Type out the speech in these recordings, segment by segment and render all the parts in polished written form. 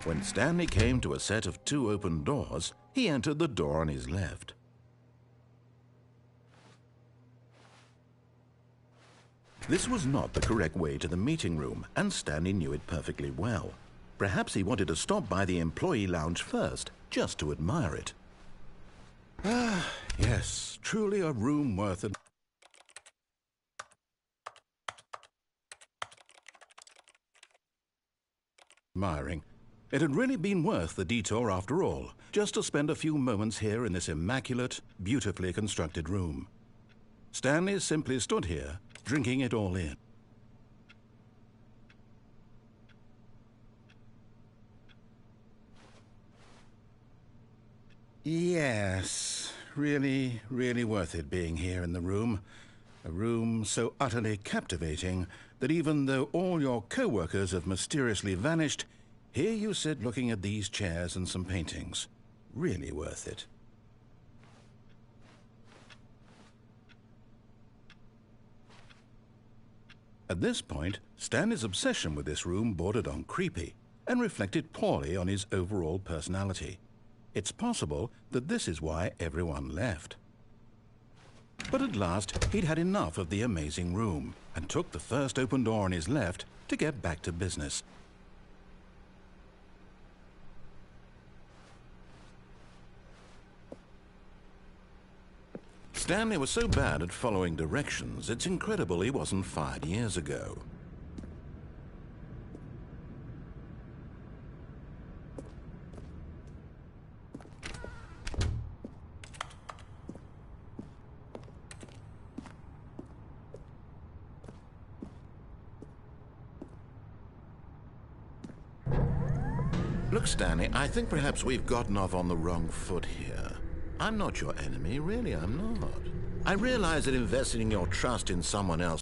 When Stanley came to a set of 2 open doors, he entered the door on his left. This was not the correct way to the meeting room, and Stanley knew it perfectly well. Perhaps he wanted to stop by the employee lounge first, just to admire it. Ah, yes, truly a room worth admiring. It had really been worth the detour after all, just to spend a few moments here in this immaculate, beautifully constructed room. Stanley simply stood here, drinking it all in. Yes, really, really worth it being here in the room. A room so utterly captivating that even though all your co-workers have mysteriously vanished, here you sit looking at these chairs and some paintings. Really worth it. At this point, Stanley's obsession with this room bordered on creepy and reflected poorly on his overall personality. It's possible that this is why everyone left. But at last, he'd had enough of the amazing room and took the first open door on his left to get back to business. Stanley was so bad at following directions, it's incredible he wasn't fired years ago. Look, Stanley, I think perhaps we've gotten off on the wrong foot here. I'm not your enemy, really, I'm not. I realize that investing your trust in someone else...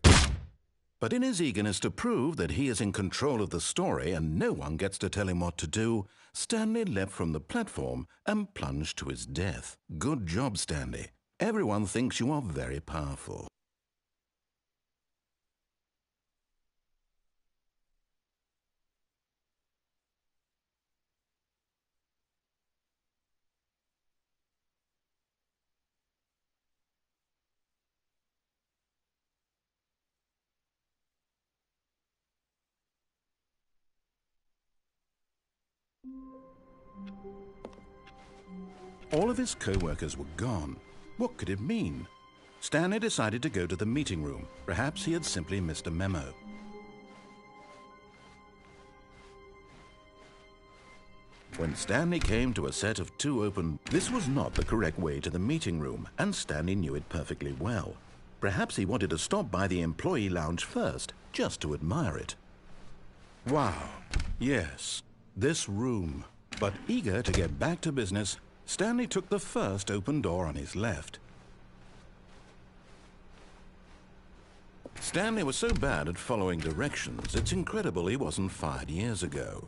But in his eagerness to prove that he is in control of the story and no one gets to tell him what to do, Stanley leapt from the platform and plunged to his death. Good job, Stanley. Everyone thinks you are very powerful. All of his co-workers were gone. What could it mean? Stanley decided to go to the meeting room. Perhaps he had simply missed a memo. When Stanley came to a set of 2 open... This was not the correct way to the meeting room, and Stanley knew it perfectly well. Perhaps he wanted to stop by the employee lounge first, just to admire it. Wow, yes, this room. But eager to get back to business, Stanley took the first open door on his left. Stanley was so bad at following directions, it's incredible he wasn't fired years ago.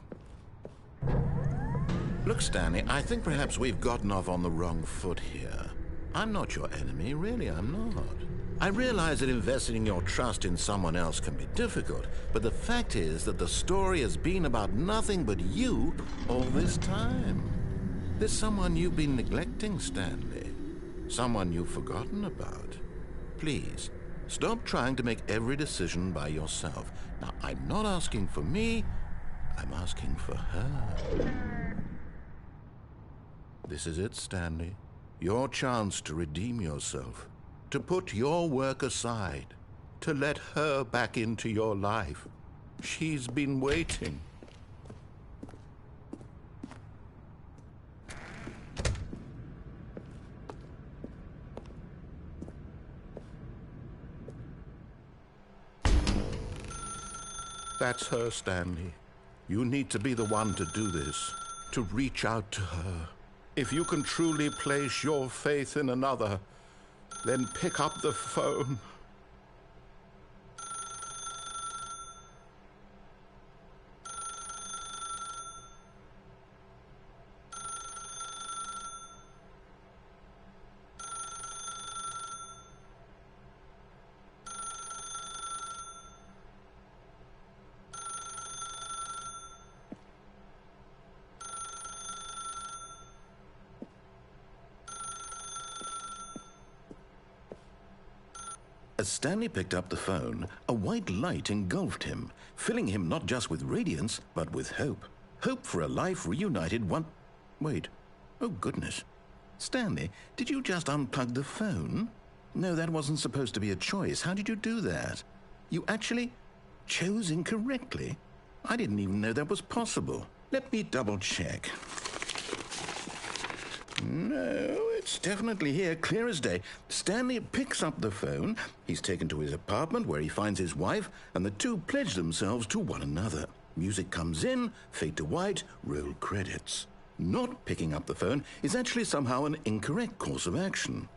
Look, Stanley, I think perhaps we've gotten off on the wrong foot here. I'm not your enemy, really, I'm not. I realize that investing your trust in someone else can be difficult, but the fact is that the story has been about nothing but you all this time. There's someone you've been neglecting, Stanley. Someone you've forgotten about. Please, stop trying to make every decision by yourself. Now, I'm not asking for me, I'm asking for her. This is it, Stanley. Your chance to redeem yourself. To put your work aside. To let her back into your life. She's been waiting. That's her, Stanley. You need to be the one to do this, to reach out to her. If you can truly place your faith in another, then pick up the phone. Stanley picked up the phone, a white light engulfed him, filling him not just with radiance, but with hope. Hope for a life reunited one... Wait. Oh, goodness. Stanley, did you just unplug the phone? No, that wasn't supposed to be a choice. How did you do that? You actually chose incorrectly? I didn't even know that was possible. Let me double-check. No, it's definitely here, clear as day. Stanley picks up the phone. He's taken to his apartment where he finds his wife, and the two pledge themselves to one another. Music comes in, fade to white, roll credits. Not picking up the phone is actually somehow an incorrect course of action.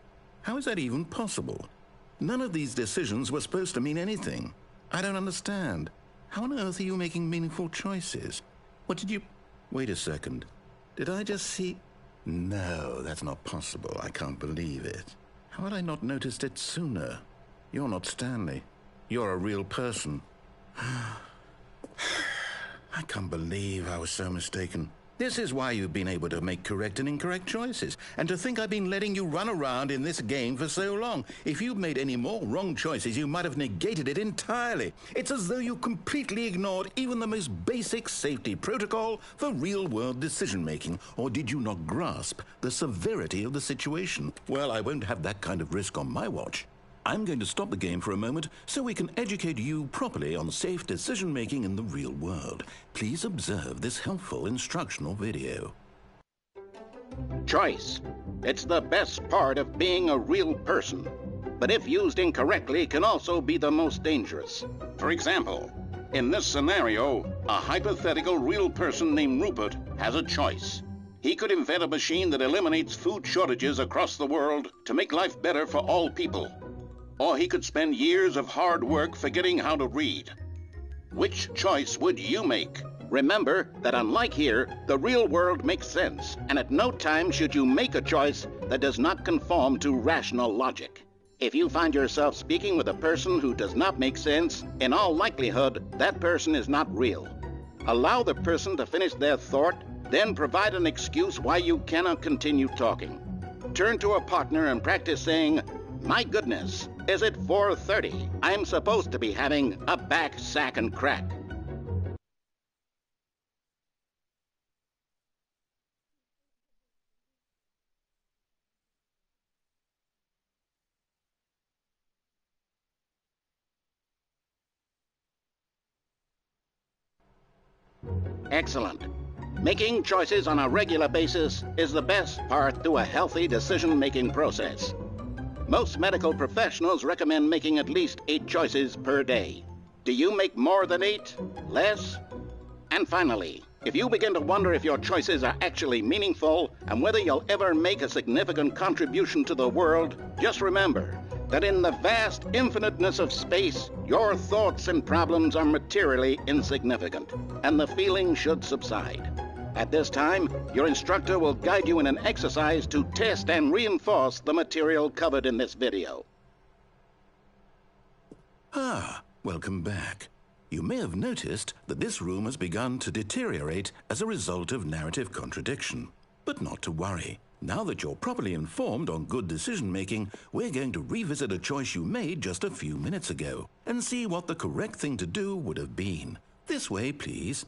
How is that even possible? None of these decisions were supposed to mean anything. I don't understand. How on earth are you making meaningful choices? What did you... Wait a second. Did I just see... No, that's not possible. I can't believe it. How had I not noticed it sooner? You're not Stanley. You're a real person. I can't believe I was so mistaken. This is why you've been able to make correct and incorrect choices. And to think I've been letting you run around in this game for so long. If you'd made any more wrong choices, you might have negated it entirely. It's as though you completely ignored even the most basic safety protocol for real-world decision-making. Or did you not grasp the severity of the situation? Well, I won't have that kind of risk on my watch. I'm going to stop the game for a moment so we can educate you properly on safe decision-making in the real world. Please observe this helpful instructional video. Choice. It's the best part of being a real person. But if used incorrectly, can also be the most dangerous. For example, in this scenario, a hypothetical real person named Rupert has a choice. He could invent a machine that eliminates food shortages across the world to make life better for all people. Or he could spend years of hard work forgetting how to read. Which choice would you make? Remember that unlike here, the real world makes sense, and at no time should you make a choice that does not conform to rational logic. If you find yourself speaking with a person who does not make sense, in all likelihood, that person is not real. Allow the person to finish their thought, then provide an excuse why you cannot continue talking. Turn to a partner and practice saying, "My goodness, is it 4:30? I'm supposed to be having a back, sack, and crack." Excellent. Making choices on a regular basis is the best part to a healthy decision-making process. Most medical professionals recommend making at least 8 choices per day. Do you make more than 8? Less? And finally, if you begin to wonder if your choices are actually meaningful and whether you'll ever make a significant contribution to the world, just remember that in the vast infiniteness of space, your thoughts and problems are materially insignificant, and the feeling should subside. At this time, your instructor will guide you in an exercise to test and reinforce the material covered in this video. Welcome back. You may have noticed that this room has begun to deteriorate as a result of narrative contradiction. But not to worry. Now that you're properly informed on good decision-making, we're going to revisit a choice you made just a few minutes ago and see what the correct thing to do would have been. This way, please.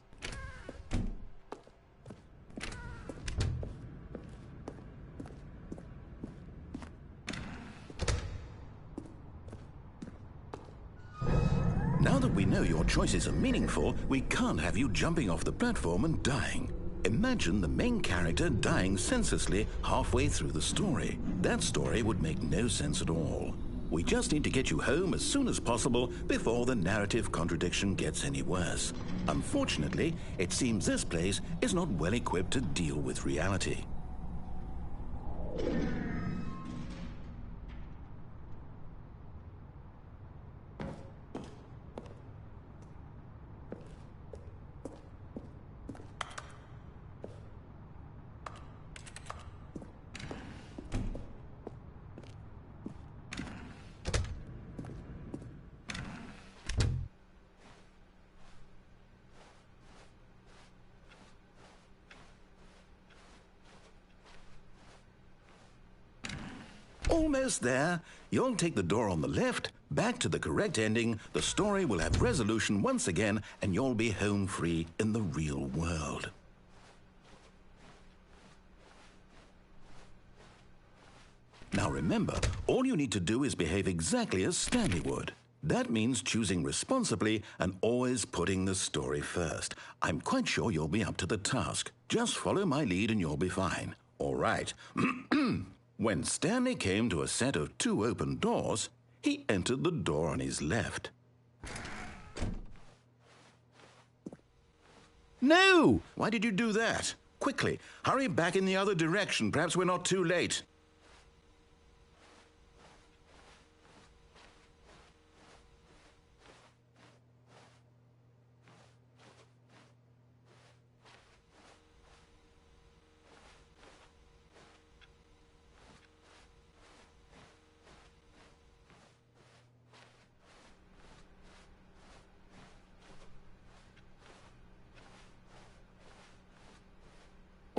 Now that we know your choices are meaningful, we can't have you jumping off the platform and dying. Imagine the main character dying senselessly halfway through the story. That story would make no sense at all. We just need to get you home as soon as possible before the narrative contradiction gets any worse. Unfortunately, it seems this place is not well equipped to deal with reality. Almost there. You'll take the door on the left, back to the correct ending, the story will have resolution once again, and you'll be home free in the real world. Now remember, all you need to do is behave exactly as Stanley would. That means choosing responsibly and always putting the story first. I'm quite sure you'll be up to the task. Just follow my lead and you'll be fine. All right. When Stanley came to a set of 2 open doors, he entered the door on his left. No! Why did you do that? Quickly, hurry back in the other direction. Perhaps we're not too late.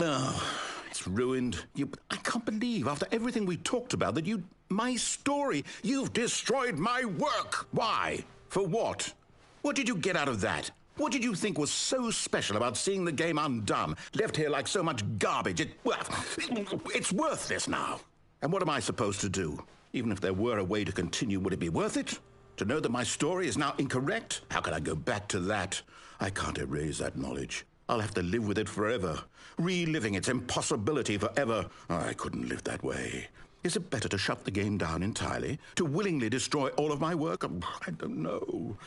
Oh, it's ruined. I can't believe, after everything we talked about, that my story, you've destroyed my work. Why? For what? What did you get out of that? What did you think was so special about seeing the game undone, left here like so much garbage? It's worthless now. And what am I supposed to do? Even if there were a way to continue, would it be worth it? To know that my story is now incorrect? How can I go back to that? I can't erase that knowledge. I'll have to live with it forever, reliving its impossibility forever. I couldn't live that way. Is it better to shut the game down entirely? To willingly destroy all of my work? I don't know.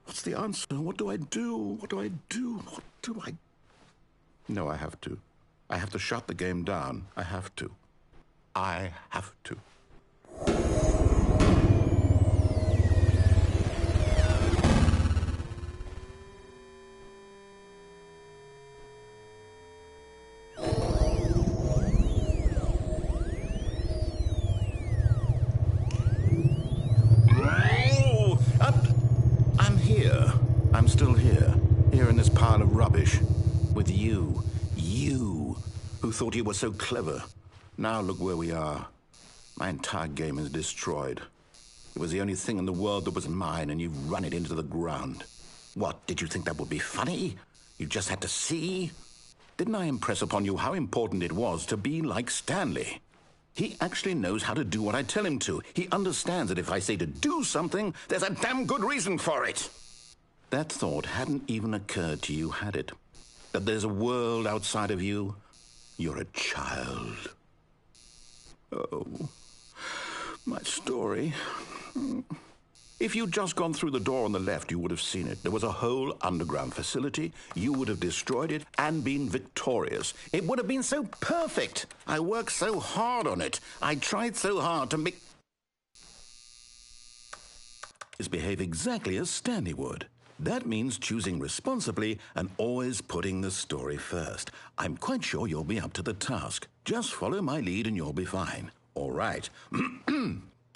What's the answer? What do I do? What do I do? What do I... No, I have to. I have to shut the game down. I have to. I have to. I'm still here in this pile of rubbish, with you who thought you were so clever. Now look where we are. My entire game is destroyed. It was the only thing in the world that was mine, and you've run it into the ground. What, did you think that would be funny? You just had to see? Didn't I impress upon you how important it was to be like Stanley? He actually knows how to do what I tell him to. He understands that if I say to do something, there's a damn good reason for it. That thought hadn't even occurred to you, had it? That there's a world outside of you? You're a child. Oh, my story. If you'd just gone through the door on the left, you would have seen it. There was a whole underground facility. You would have destroyed it and been victorious. It would have been so perfect. I worked so hard on it. I tried so hard to make... Behave exactly as Stanley would. That means choosing responsibly and always putting the story first. I'm quite sure you'll be up to the task. Just follow my lead and you'll be fine. All right.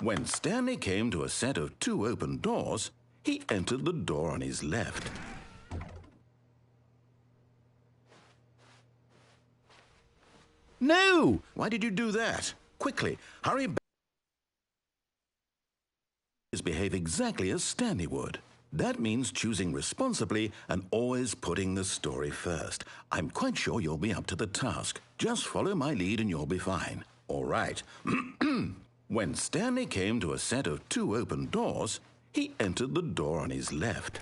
When Stanley came to a set of 2 open doors, he entered the door on his left. No! Why did you do that? Quickly, hurry back. Behave exactly as Stanley would. That means choosing responsibly and always putting the story first. I'm quite sure you'll be up to the task. Just follow my lead and you'll be fine. All right. When Stanley came to a set of 2 open doors, he entered the door on his left.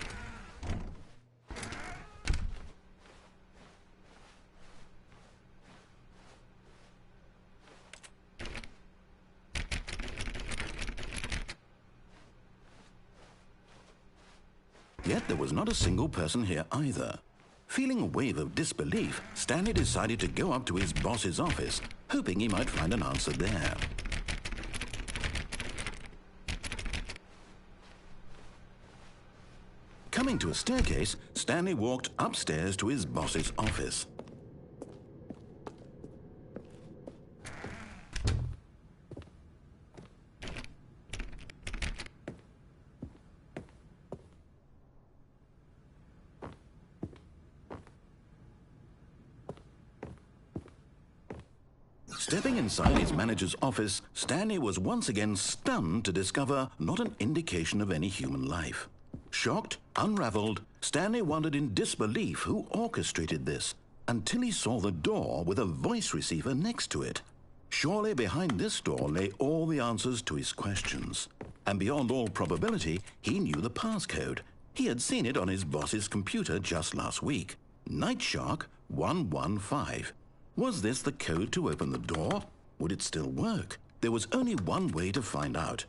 Yet there was not a single person here either. Feeling a wave of disbelief, Stanley decided to go up to his boss's office, hoping he might find an answer there. Coming to a staircase, Stanley walked upstairs to his boss's office. Stepping inside his manager's office, Stanley was once again stunned to discover not an indication of any human life. Shocked, unraveled, Stanley wondered in disbelief who orchestrated this, until he saw the door with a voice receiver next to it. Surely behind this door lay all the answers to his questions. And beyond all probability, he knew the passcode. He had seen it on his boss's computer just last week. Night Shark 115. Was this the code to open the door? Would it still work? There was only one way to find out.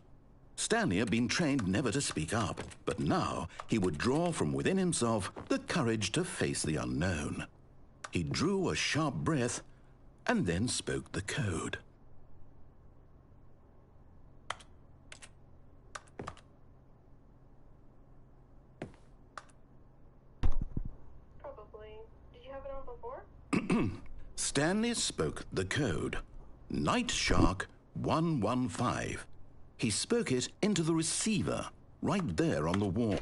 Stanley had been trained never to speak up, but now he would draw from within himself the courage to face the unknown. He drew a sharp breath and then spoke the code. Probably. Did you have it on before? Stanley spoke the code. Night Shark 115. He spoke it into the receiver, right there on the wall.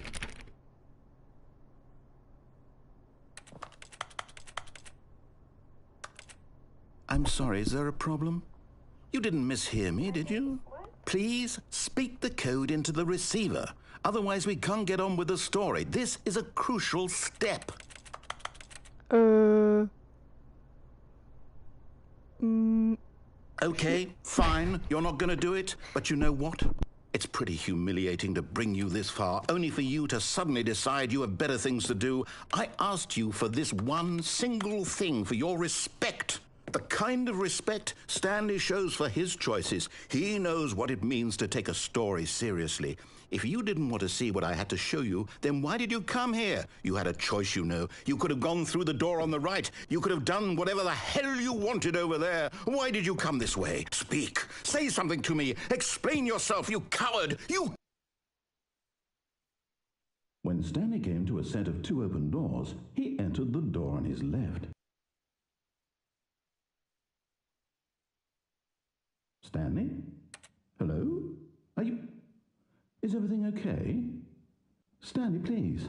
I'm sorry, is there a problem? You didn't mishear me, did you? What? Please speak the code into the receiver. Otherwise, we can't get on with the story. This is a crucial step. Okay, fine. You're not going to do it. But you know what? It's pretty humiliating to bring you this far, only for you to suddenly decide you have better things to do. I asked you for this one single thing, for your respect. The kind of respect Stanley shows for his choices. He knows what it means to take a story seriously. If you didn't want to see what I had to show you, then why did you come here? You had a choice, you know. You could have gone through the door on the right. You could have done whatever the hell you wanted over there. Why did you come this way? Speak. Say something to me. Explain yourself, you coward. You... When Stanley came to a set of 2 open doors, he entered the door on his left. Stanley? Hello? Are you... Is everything okay? Stanley, please.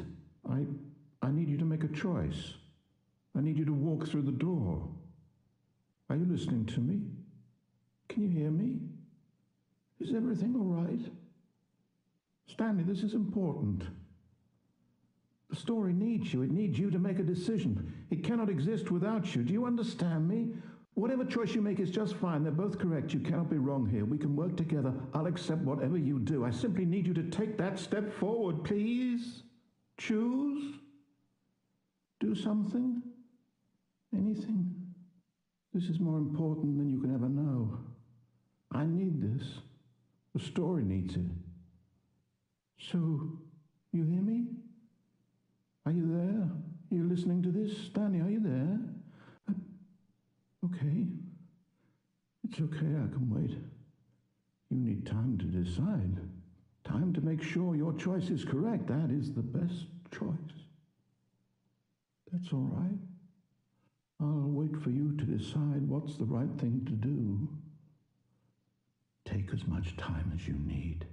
I need you to make a choice. I need you to walk through the door. Are you listening to me? Can you hear me? Is everything all right? Stanley, this is important. The story needs you. It needs you to make a decision. It cannot exist without you. Do you understand me? Whatever choice you make is just fine. They're both correct. You cannot be wrong here. We can work together. I'll accept whatever you do. I simply need you to take that step forward, please. Choose. Do something. Anything. This is more important than you can ever know. I need this. The story needs it. So, you hear me? Are you there? Are you listening to this? Stanley, are you there? Okay. It's okay, I can wait. You need time to decide. Time to make sure your choice is correct. That is the best choice. That's all right. I'll wait for you to decide what's the right thing to do. Take as much time as you need.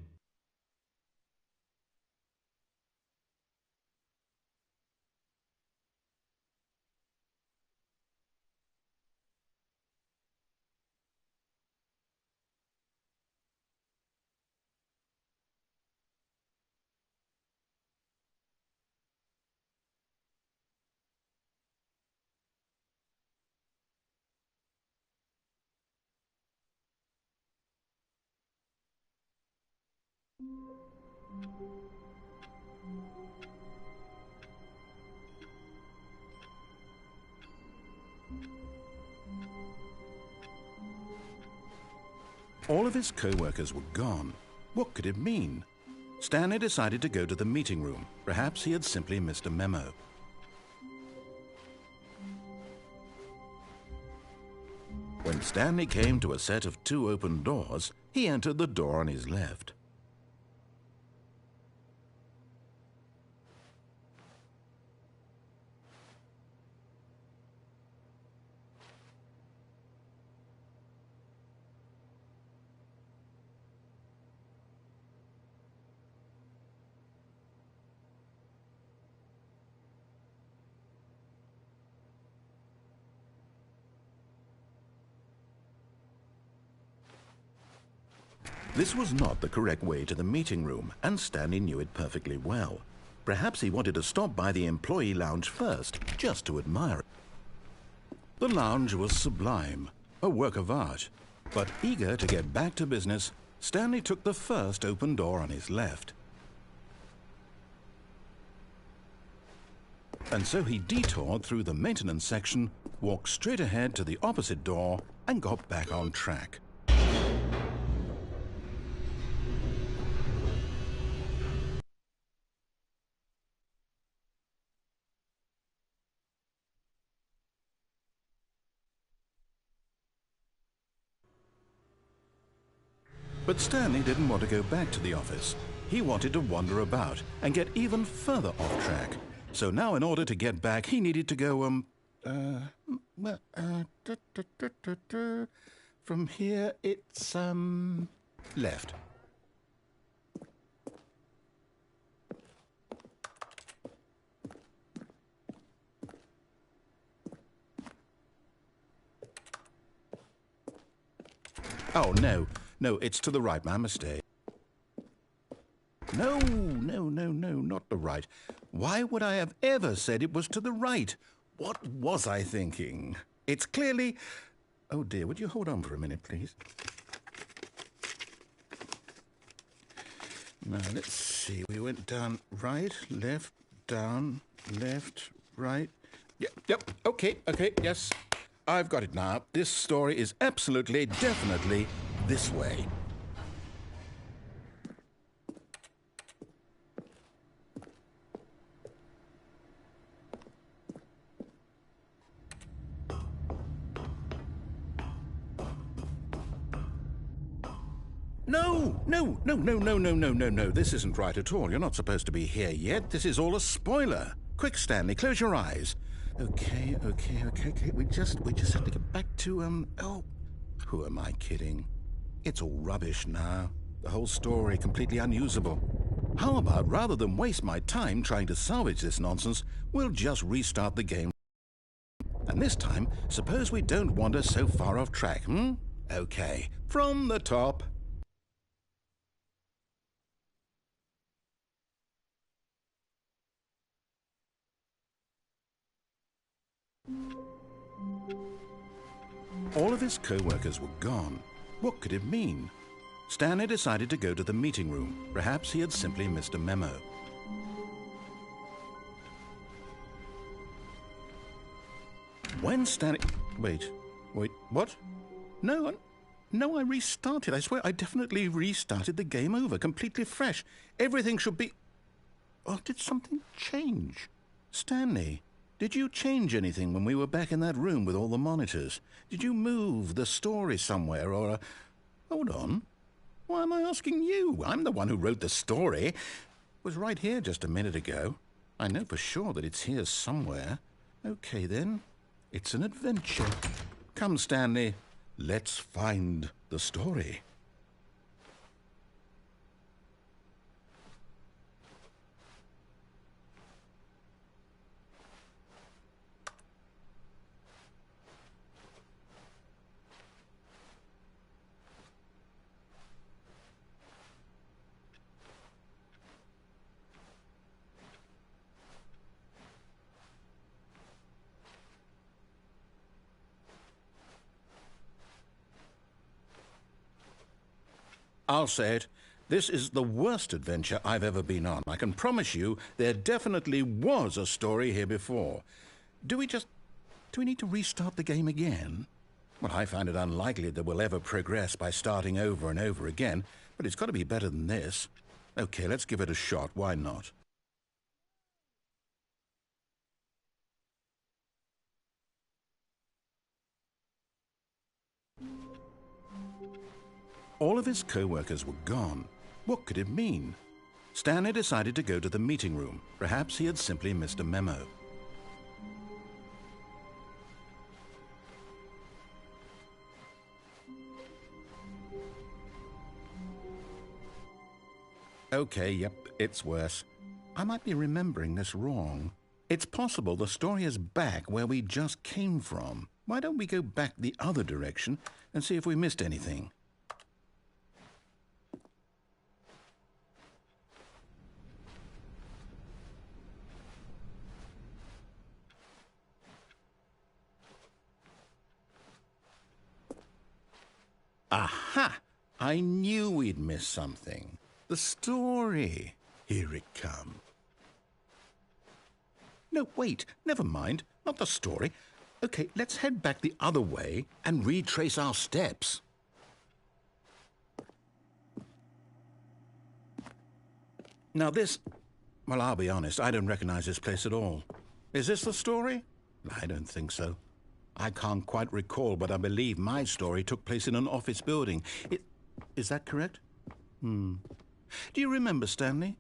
All of his co-workers were gone. What could it mean? Stanley decided to go to the meeting room. Perhaps he had simply missed a memo. When Stanley came to a set of 2 open doors, he entered the door on his left. This was not the correct way to the meeting room, and Stanley knew it perfectly well. Perhaps he wanted to stop by the employee lounge first, just to admire it. The lounge was sublime, a work of art. But eager to get back to business, Stanley took the first open door on his left. And so he detoured through the maintenance section, walked straight ahead to the opposite door, and got back on track. But Stanley didn't want to go back to the office. He wanted to wander about and get even further off track. So now in order to get back, he needed to go, from here it's, left. Oh, no, it's to the right, my mistake. No, not the right. Why would I have ever said it was to the right? What was I thinking? It's clearly... Oh dear, would you hold on for a minute, please? Now, let's see. We went down right, left, down, left, right. Yep, okay, yes. I've got it now. This story is absolutely, definitely this way. No. This isn't right at all. You're not supposed to be here yet. This is all a spoiler. Quick, Stanley, close your eyes. Okay. We just have to get back to, oh, who am I kidding? It's all rubbish now. The whole story completely unusable. How about, rather than waste my time trying to salvage this nonsense, we'll just restart the game. And this time, suppose we don't wander so far off track, Okay, from the top. All of his co-workers were gone. What could it mean? Stanley decided to go to the meeting room. Perhaps he had simply missed a memo. When Stanley... Wait, what? No, I restarted. I swear I definitely restarted the game over, completely fresh. Everything should be... Oh, did something change? Stanley, did you change anything when we were back in that room with all the monitors? Did you move the story somewhere or... Hold on. Why am I asking you? I'm the one who wrote the story. It was right here just a minute ago. I know for sure that it's here somewhere. Okay, then. It's an adventure. Come, Stanley. Let's find the story. I'll say it. This is the worst adventure I've ever been on. I can promise you there definitely was a story here before. Do we need to restart the game again? Well, I find it unlikely that we'll ever progress by starting over and over again, but it's got to be better than this. Okay, let's give it a shot. Why not? All of his co-workers were gone. What could it mean? Stanley decided to go to the meeting room. Perhaps he had simply missed a memo. Okay, yep, it's worse. I might be remembering this wrong. It's possible the story is back where we just came from. Why don't we go back the other direction and see if we missed anything? Aha! I knew we'd miss something. The story. Here it comes. No, wait, never mind. Not the story. Okay, let's head back the other way and retrace our steps. Now this... Well, I'll be honest, I don't recognize this place at all. Is this the story? I don't think so. I can't quite recall, but I believe my story took place in an office building. Is that correct? Do you remember, Stanley?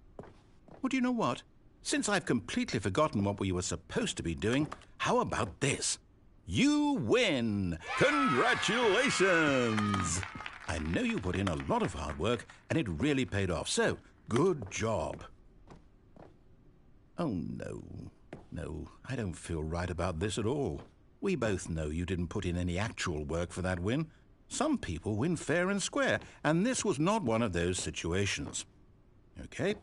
Well, do you know what? Since I've completely forgotten what we were supposed to be doing, how about this? You win! Congratulations! I know you put in a lot of hard work, and it really paid off, so good job. Oh, no. No, I don't feel right about this at all. We both know you didn't put in any actual work for that win. Some people win fair and square, and this was not one of those situations. Okay,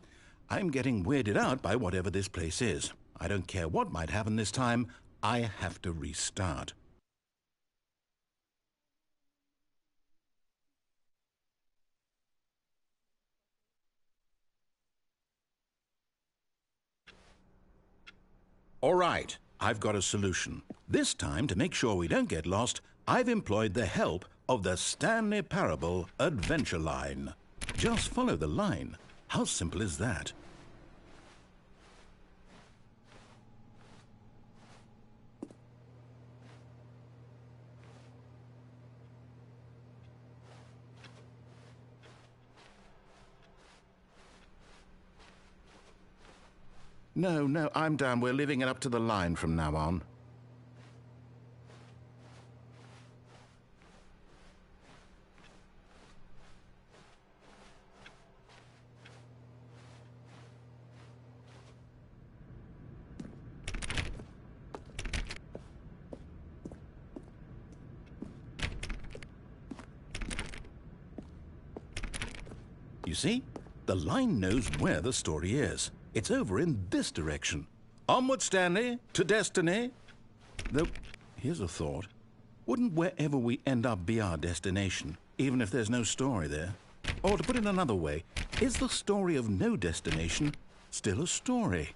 I'm getting weirded out by whatever this place is. I don't care what might happen this time. I have to restart. All right, I've got a solution. This time, to make sure we don't get lost, I've employed the help of the Stanley Parable Adventure Line. Just follow the line. How simple is that? No, I'm down. We're leaving it up to the line from now on. You see? The line knows where the story is. It's over in this direction. Onward, Stanley, to destiny. Though, here's a thought. Wouldn't wherever we end up be our destination, even if there's no story there? Or to put it another way, is the story of no destination still a story?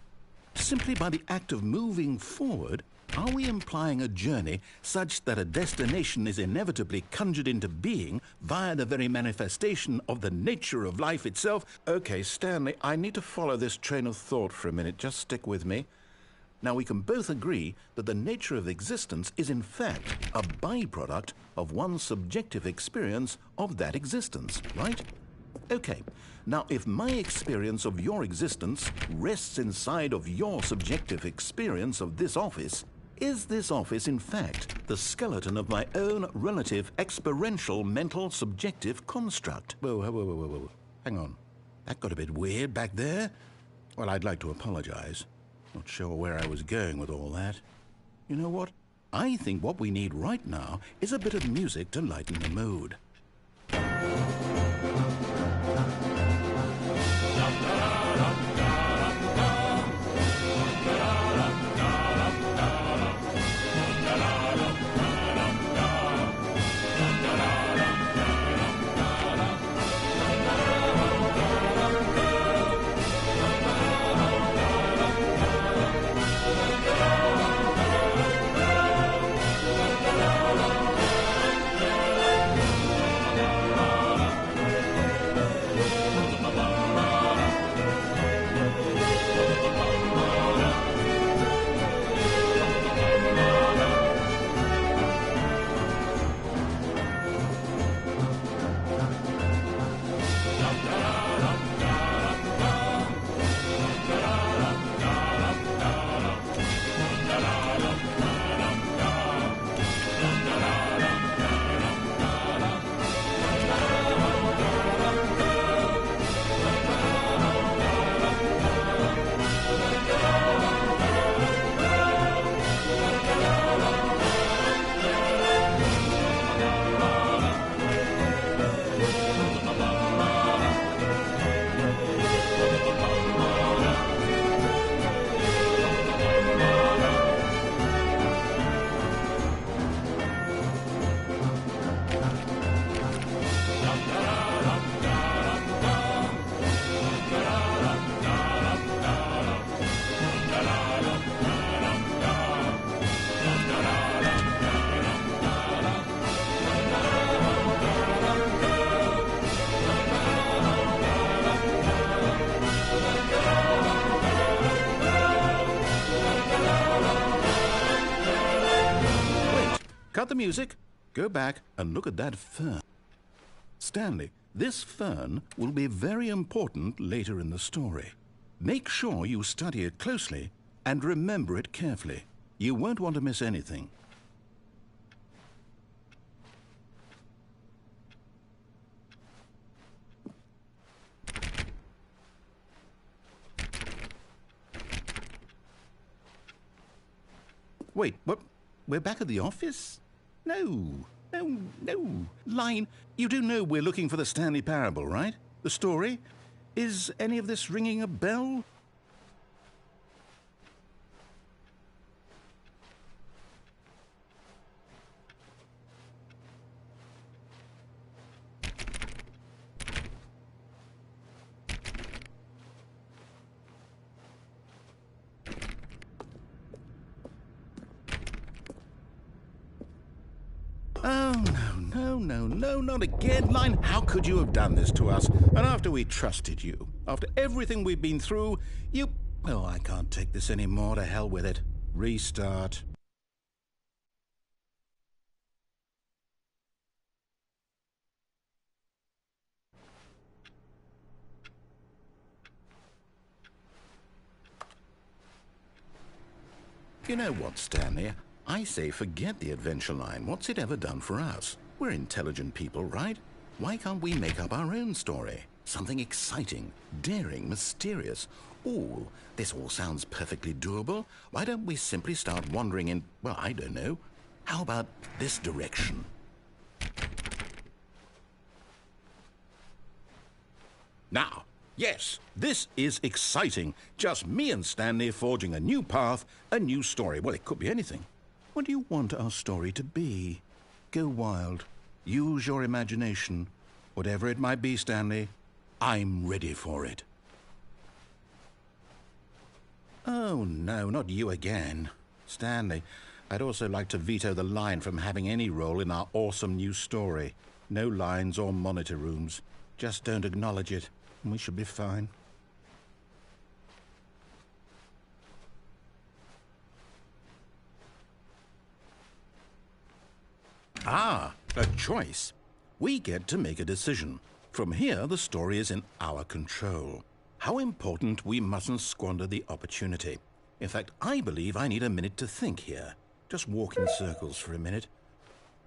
Simply by the act of moving forward, are we implying a journey such that a destination is inevitably conjured into being via the very manifestation of the nature of life itself? Okay, Stanley, I need to follow this train of thought for a minute. Just stick with me. Now, we can both agree that the nature of existence is in fact a byproduct of one's subjective experience of that existence, right? Okay, now if my experience of your existence rests inside of your subjective experience of this office, is this office, in fact, the skeleton of my own relative experiential mental subjective construct? Whoa. Hang on. That got a bit weird back there. Well, I'd like to apologize. Not sure where I was going with all that. You know what? I think what we need right now is a bit of music to lighten the mood. Cut the music. Go back and look at that fern. Stanley, this fern will be very important later in the story. Make sure you study it closely and remember it carefully. You won't want to miss anything. Wait, what? We're back at the office? No. Line, you do know we're looking for the Stanley Parable, right? The story? Is any of this ringing a bell? Oh, no, not again, Line. How could you have done this to us? And after we trusted you, after everything we've been through, you... Oh, I can't take this anymore. To hell with it. Restart. You know what, Stanley? I say forget the adventure line. What's it ever done for us? We're intelligent people, right? Why can't we make up our own story? Something exciting, daring, mysterious. Ooh, this all sounds perfectly doable. Why don't we simply start wandering in, well, I don't know. How about this direction? Now, yes, this is exciting. Just me and Stanley forging a new path, a new story. Well, it could be anything. What do you want our story to be? Go wild. Use your imagination. Whatever it might be, Stanley, I'm ready for it. Oh, no, not you again. Stanley, I'd also like to veto the line from having any role in our awesome new story. No lines or monitor rooms. Just don't acknowledge it, and we should be fine. Ah, a choice. We get to make a decision. From here, the story is in our control. How important we mustn't squander the opportunity. In fact, I believe I need a minute to think here. Just walk in circles for a minute.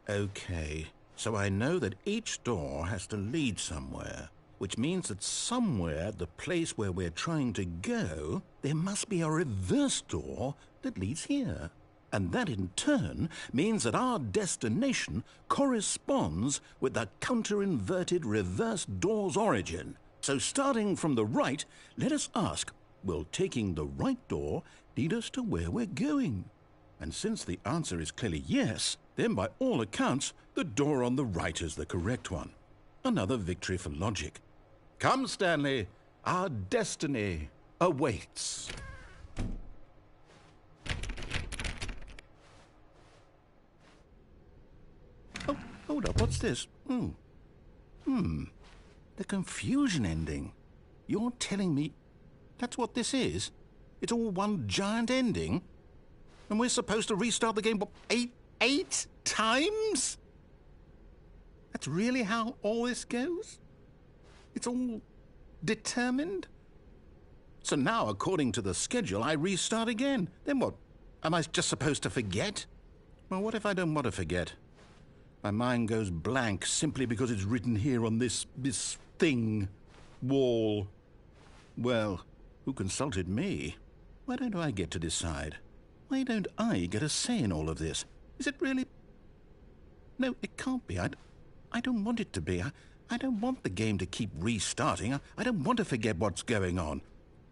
Okay, so I know that each door has to lead somewhere, which means that somewhere at the place where we're trying to go, there must be a reverse door that leads here. And that in turn means that our destination corresponds with the counter-inverted reverse door's origin. So starting from the right, let us ask, will taking the right door lead us to where we're going? And since the answer is clearly yes, then by all accounts, the door on the right is the correct one. Another victory for logic. Come, Stanley, our destiny awaits. Oh, hold up, what's this? The confusion ending. You're telling me that's what this is? It's all one giant ending? And we're supposed to restart the game, what, eight times? That's really how all this goes? It's all determined? So now, according to the schedule, I restart again. Then what? Am I just supposed to forget? Well, what if I don't want to forget? My mind goes blank simply because it's written here on this thing, wall. Well, who consulted me? Why don't I get to decide? Why don't I get a say in all of this? Is it really... No, it can't be. I don't want it to be. I don't want the game to keep restarting. I don't want to forget what's going on.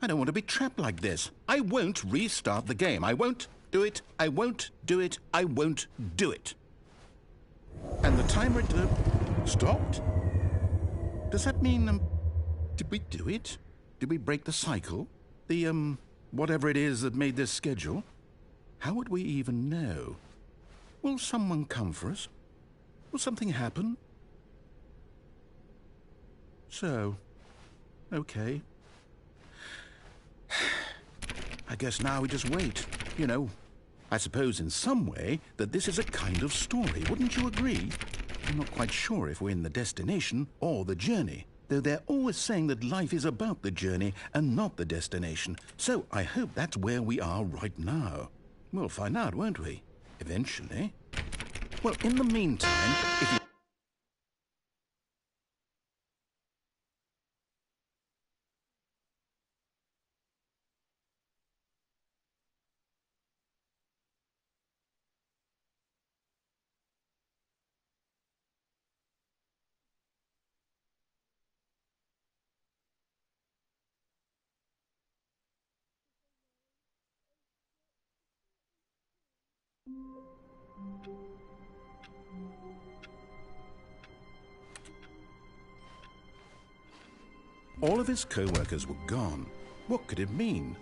I don't want to be trapped like this. I won't restart the game. I won't do it. I won't do it. I won't do it. And the timer stopped? Does that mean, did we do it? Did we break the cycle? The, whatever it is that made this schedule? How would we even know? Will someone come for us? Will something happen? So, okay. I guess now we just wait. You know, I suppose in some way that this is a kind of story, wouldn't you agree? I'm not quite sure if we're in the destination or the journey, though they're always saying that life is about the journey and not the destination. So I hope that's where we are right now. We'll find out, won't we? Eventually. Well, in the meantime, if you... All of his co-workers were gone. What could it mean?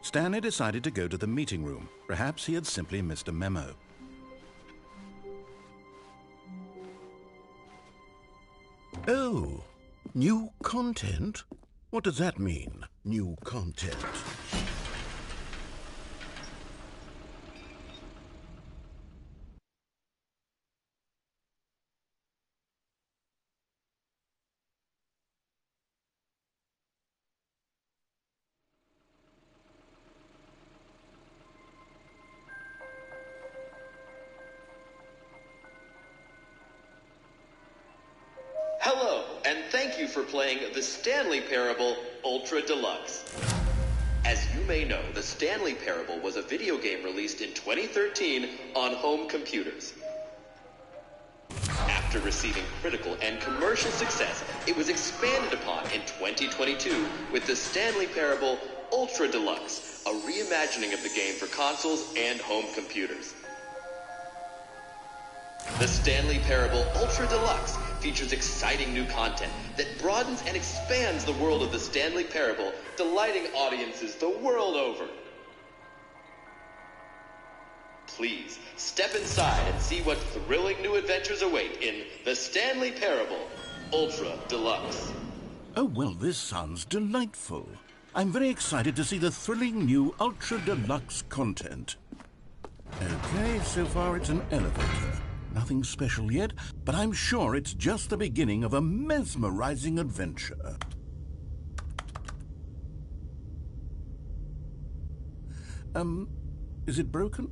Stanley decided to go to the meeting room. Perhaps he had simply missed a memo. Oh, new content? What does that mean, new content? Hello, and thank you for playing the Stanley Parable Ultra Deluxe. As you may know, the Stanley Parable was a video game released in 2013 on home computers. After receiving critical and commercial success, it was expanded upon in 2022 with the Stanley Parable Ultra Deluxe, a reimagining of the game for consoles and home computers. The Stanley Parable Ultra Deluxe features exciting new content that broadens and expands the world of the Stanley Parable, delighting audiences the world over. Please, step inside and see what thrilling new adventures await in the Stanley Parable Ultra Deluxe. Oh, well, this sounds delightful. I'm very excited to see the thrilling new Ultra Deluxe content. Okay, so far it's an elevator. Nothing special yet, but I'm sure it's just the beginning of a mesmerizing adventure. Is it broken?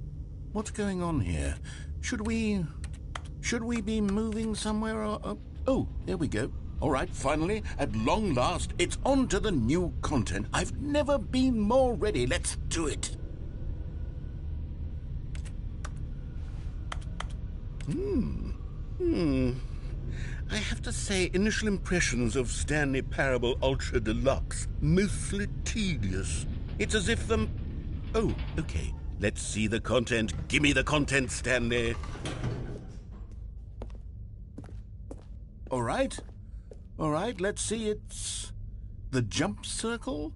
What's going on here? Should we be moving somewhere or... Oh, there we go. All right, finally, at long last, it's on to the new content. I've never been more ready. Let's do it. I have to say, initial impressions of Stanley Parable Ultra Deluxe, mostly tedious. It's as if them... Oh, okay. Let's see the content. Give me the content, Stanley. All right, let's see. It's the jump circle.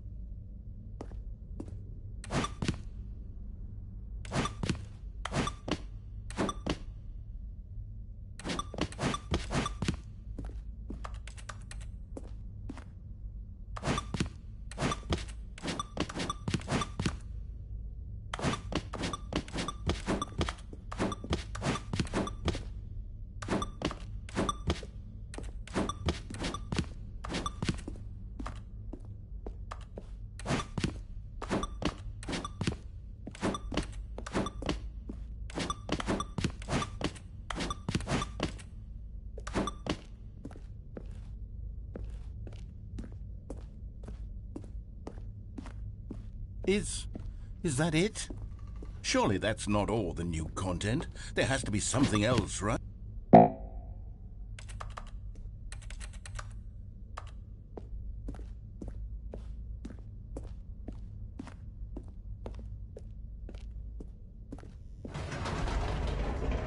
Is that it? Surely that's not all the new content. There has to be something else, right?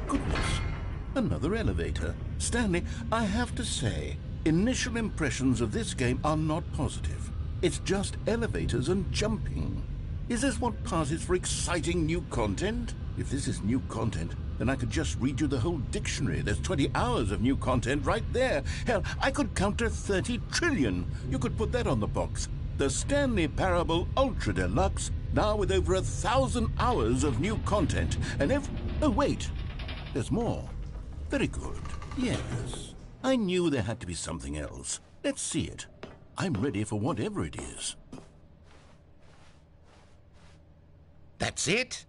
Goodness, another elevator. Stanley, I have to say, initial impressions of this game are not positive. It's just elevators and jumping. Is this what passes for exciting new content? If this is new content, then I could just read you the whole dictionary. There's 20 hours of new content right there. Hell, I could count to 30 trillion. You could put that on the box. The Stanley Parable Ultra Deluxe now with over 1,000 hours of new content. And oh wait, there's more. Very good. Yes. I knew there had to be something else. Let's see it. I'm ready for whatever it is. That's it?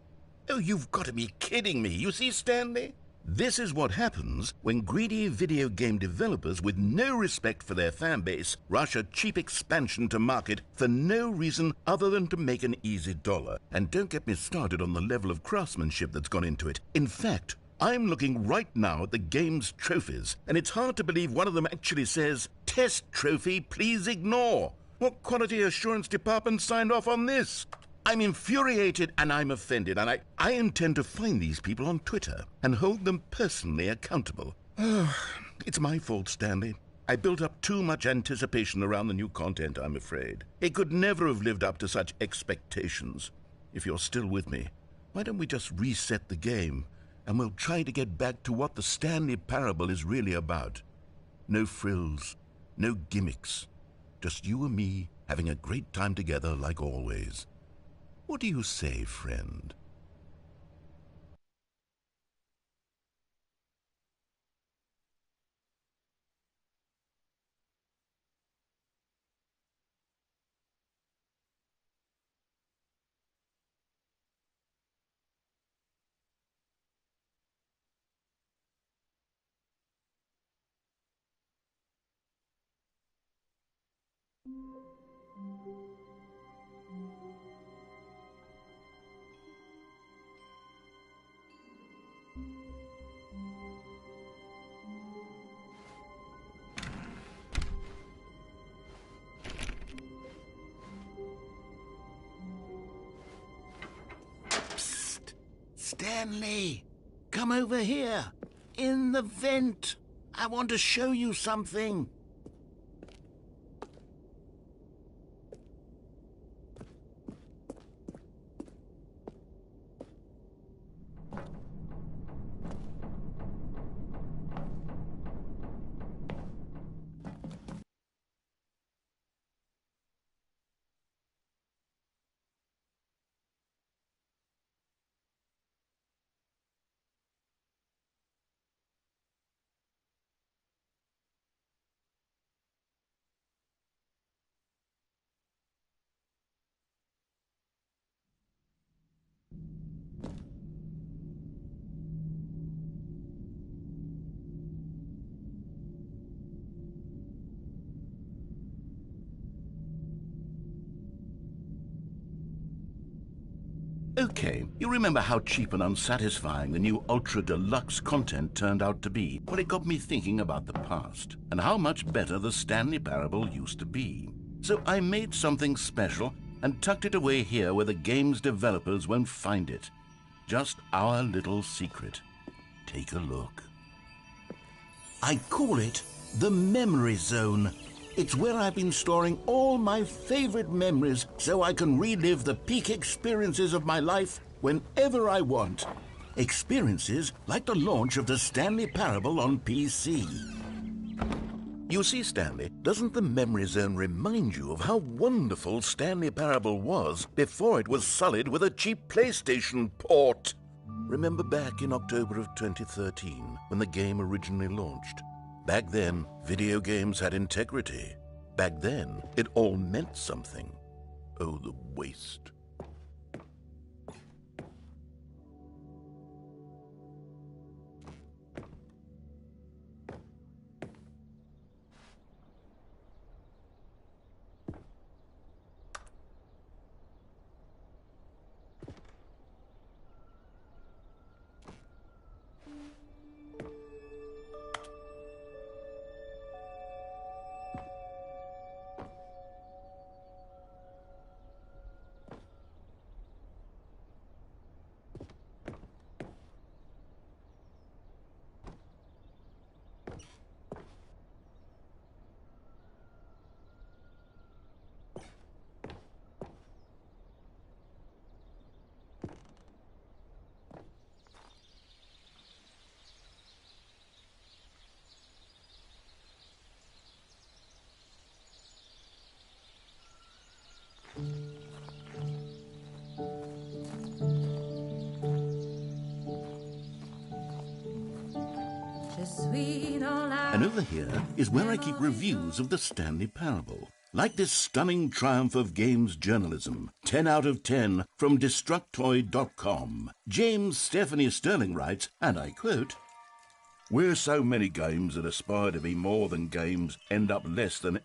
Oh, you've got to be kidding me. You see, Stanley? This is what happens when greedy video game developers with no respect for their fan base rush a cheap expansion to market for no reason other than to make an easy dollar. And don't get me started on the level of craftsmanship that's gone into it. In fact, I'm looking right now at the game's trophies, and it's hard to believe one of them actually says, "Test trophy, please ignore." What quality assurance department signed off on this? I'm infuriated and I'm offended, and I intend to find these people on Twitter and hold them personally accountable. It's my fault, Stanley. I built up too much anticipation around the new content, I'm afraid. It could never have lived up to such expectations. If you're still with me, why don't we just reset the game, and we'll try to get back to what the Stanley Parable is really about. No frills, no gimmicks. Just you and me having a great time together like always. What do you say, friend? Stanley, come over here. In the vent. I want to show you something. Okay, you remember how cheap and unsatisfying the new Ultra Deluxe content turned out to be? Well, it got me thinking about the past, and how much better the Stanley Parable used to be. So I made something special and tucked it away here where the game's developers won't find it. Just our little secret. Take a look. I call it the Memory Zone. It's where I've been storing all my favorite memories so I can relive the peak experiences of my life whenever I want. Experiences like the launch of the Stanley Parable on PC. You see, Stanley, doesn't the Memory Zone remind you of how wonderful Stanley Parable was before it was sullied with a cheap PlayStation port? Remember back in October of 2013 when the game originally launched? Back then, video games had integrity. Back then, it all meant something. Oh, the waste. And over here is where I keep reviews of the Stanley Parable. Like this stunning triumph of games journalism, 10 out of 10 from Destructoid.com. James Stephanie Sterling writes, and I quote, "Where so many games that aspire to be more than games end up less than